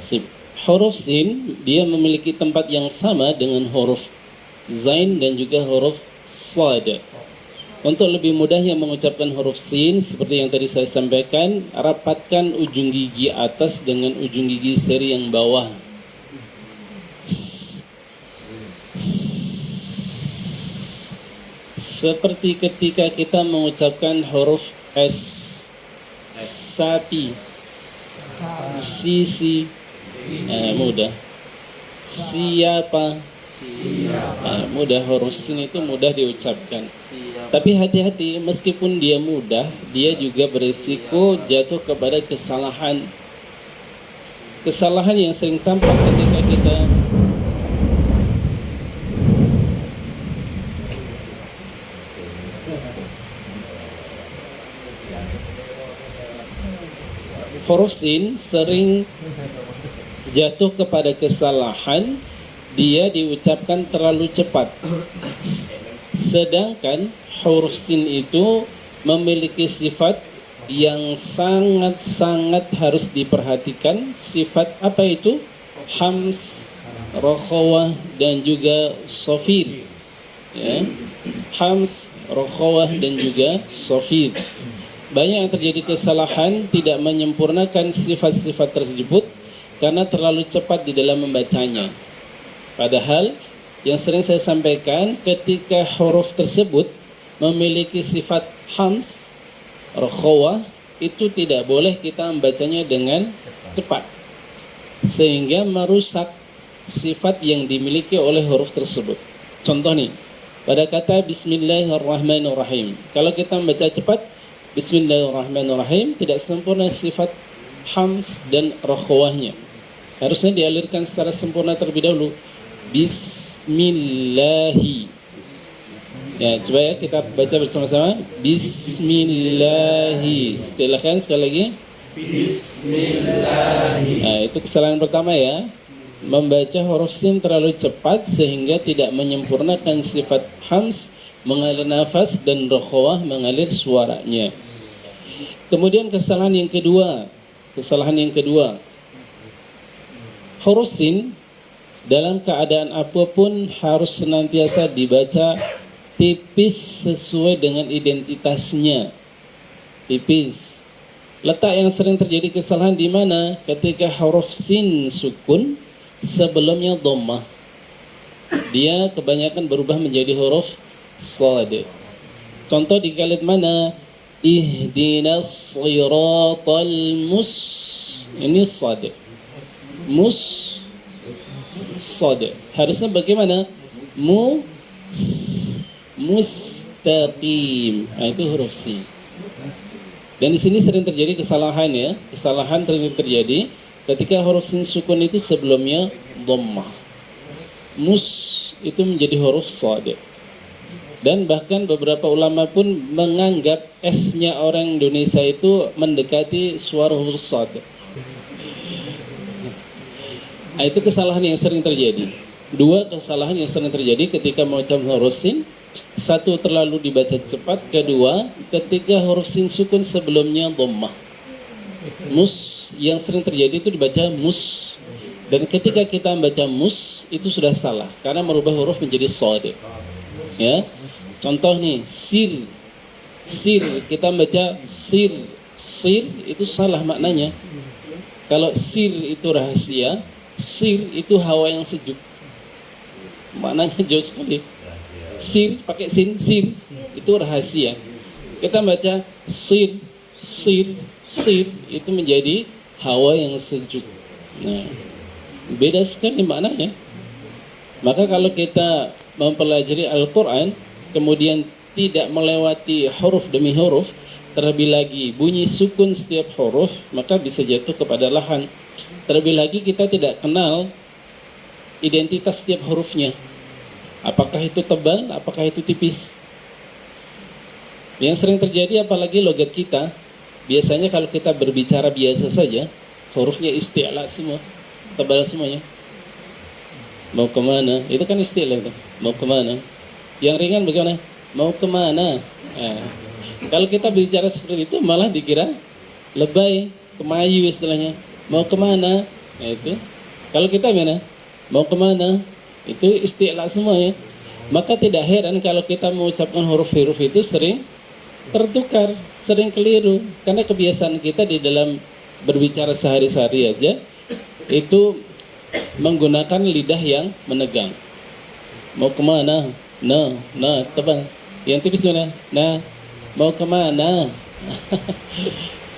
Sip. Huruf sin dia memiliki tempat yang sama dengan huruf zain dan juga huruf sad. Untuk lebih mudahnya mengucapkan huruf sin seperti yang tadi saya sampaikan, rapatkan ujung gigi atas dengan ujung gigi seri yang bawah. Seperti ketika kita mengucapkan huruf S, sapi, sisi, mudah. Siapa, mudah. Huruf sin itu mudah diucapkan. Tapi hati-hati, meskipun dia mudah, dia juga berisiko jatuh kepada kesalahan. Kesalahan yang sering tampak ketika kita huruf sin sering jatuh kepada kesalahan, dia diucapkan terlalu cepat. Sedangkan huruf sin itu memiliki sifat yang sangat-sangat harus diperhatikan. Sifat apa itu? Hams, rokhawah, dan juga sofir. Ya. Hams, rokhawah, dan juga sofir. Banyak yang terjadi kesalahan tidak menyempurnakan sifat-sifat tersebut karena terlalu cepat di dalam membacanya. Padahal yang sering saya sampaikan, ketika huruf tersebut memiliki sifat hams, rokhawah, itu tidak boleh kita membacanya dengan cepat sehingga merusak sifat yang dimiliki oleh huruf tersebut. Contoh nih, pada kata bismillahirrahmanirrahim, kalau kita membaca cepat bismillahirrahmanirrahim, tidak sempurna sifat hams dan rokhawahnya. Harusnya dialirkan secara sempurna terlebih dahulu. Bismillahi. Ya, coba ya kita baca bersama-sama. Bismillahi. Silakan sekali lagi. Bismillahi. Nah, itu kesalahan pertama ya. Membaca huruf sin terlalu cepat sehingga tidak menyempurnakan sifat hams, mengalir nafas, dan rokhawah, mengalir suaranya. Kemudian kesalahan yang kedua, huruf sin dalam keadaan apapun harus senantiasa dibaca tipis sesuai dengan identitasnya. Tipis. Letak yang sering terjadi kesalahan di mana? Ketika huruf sin sukun sebelumnya dhammah, dia kebanyakan berubah menjadi huruf shad. Contoh di kalimat mana? Ihdinas siratal ini shad. Shad. Harusnya bagaimana? Mustaqim. Nah, itu huruf sin. Dan di sini sering terjadi kesalahan ya. Kesalahan sering terjadi ketika huruf sin sukun itu sebelumnya dhammah. Itu menjadi huruf shad. Dan bahkan beberapa ulama pun menganggap S-nya orang Indonesia itu mendekati suara huruf shad. Nah, itu kesalahan yang sering terjadi. Dua kesalahan yang sering terjadi ketika mengucapkan huruf sin. Satu, terlalu dibaca cepat. Kedua, ketika huruf sin sukun sebelumnya dhammah. Yang sering terjadi itu dibaca mus. Dan ketika kita membaca mus itu sudah salah karena merubah huruf menjadi shad. Ya. Contoh nih, sir. Kita membaca sir itu salah maknanya. Kalau sir itu rahasia, sir itu hawa yang sejuk. Maknanya jauh sekali. Sir pakai sin, sir itu rahasia. Kita baca sir itu menjadi hawa yang sejuk. Nah, beda sekali maknanya. Maka kalau kita mempelajari Al-Quran kemudian tidak melewati huruf demi huruf, terlebih lagi bunyi sukun setiap huruf, maka bisa jatuh kepada lahan. Terlebih lagi kita tidak kenal identitas setiap hurufnya. Apakah itu tebal, apakah itu tipis. Yang sering terjadi apalagi logat kita, biasanya kalau kita berbicara biasa saja, hurufnya isti'la semua, tebal semuanya. Mau kemana? Itu kan istilah itu. Mau kemana? Yang ringan bagaimana? Mau kemana? Kalau kita bicara seperti itu malah dikira lebay, kemayu istilahnya. Mau kemana? Nah, itu. Kalau kita mana? Mau kemana? Itu isti'la semua ya. Maka tidak heran kalau kita mengucapkan huruf-huruf itu sering tertukar, sering keliru. Karena kebiasaan kita di dalam berbicara sehari-hari aja itu menggunakan lidah yang menegang. Mau kemana? Nah, teman. Yang tipis mana? Nah, mau kemana?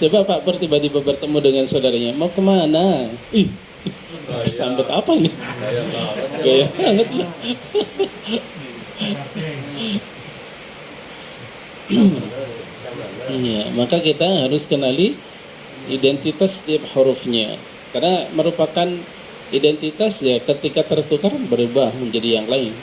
Coba Pak Pur tiba-tiba bertemu dengan saudaranya, mau kemana? Ih, sambut apa ini? Gaya banget lah. Iya, maka kita harus kenali identitas setiap hurufnya. Karena merupakan identitas ya, ketika tertukar berubah menjadi yang lain.